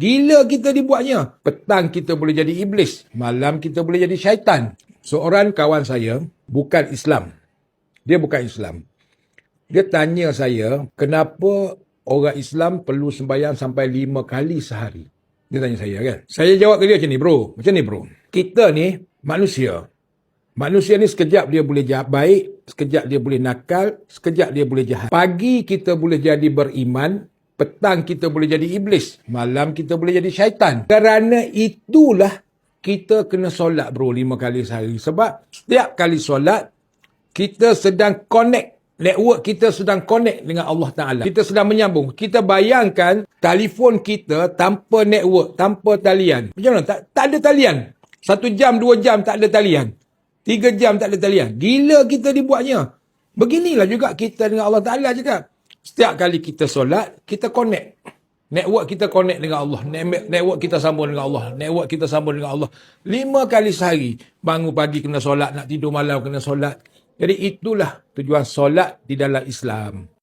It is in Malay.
Gila kita dibuatnya. Petang kita boleh jadi iblis. Malam kita boleh jadi syaitan. Seorang kawan saya bukan Islam. Dia bukan Islam. Dia tanya saya, kenapa orang Islam perlu sembahyang sampai 5 kali sehari? Dia tanya saya kan. Saya jawab ke dia macam ni, bro. Macam ni, bro. Kita ni manusia. Manusia ni sekejap dia boleh jahat baik, sekejap dia boleh nakal, sekejap dia boleh jahat. Pagi kita boleh jadi beriman, petang kita boleh jadi iblis, malam kita boleh jadi syaitan. Kerana itulah kita kena solat, bro, 5 kali sehari. Sebab setiap kali solat, kita sedang connect. Network kita sedang connect dengan Allah Ta'ala. Kita sedang menyambung. Kita bayangkan telefon kita tanpa network, tanpa talian. Macam mana? Tak ada talian. 1 jam, 2 jam tak ada talian. 3 jam tak ada talian. Gila kita dibuatnya. Beginilah juga kita dengan Allah Ta'ala cakap. Setiap kali kita solat, kita connect. Network kita connect dengan Allah. Network kita sambung dengan Allah. Network kita sambung dengan Allah. 5 kali sehari. Bangun pagi kena solat, nak tidur malam kena solat. Jadi itulah tujuan solat di dalam Islam.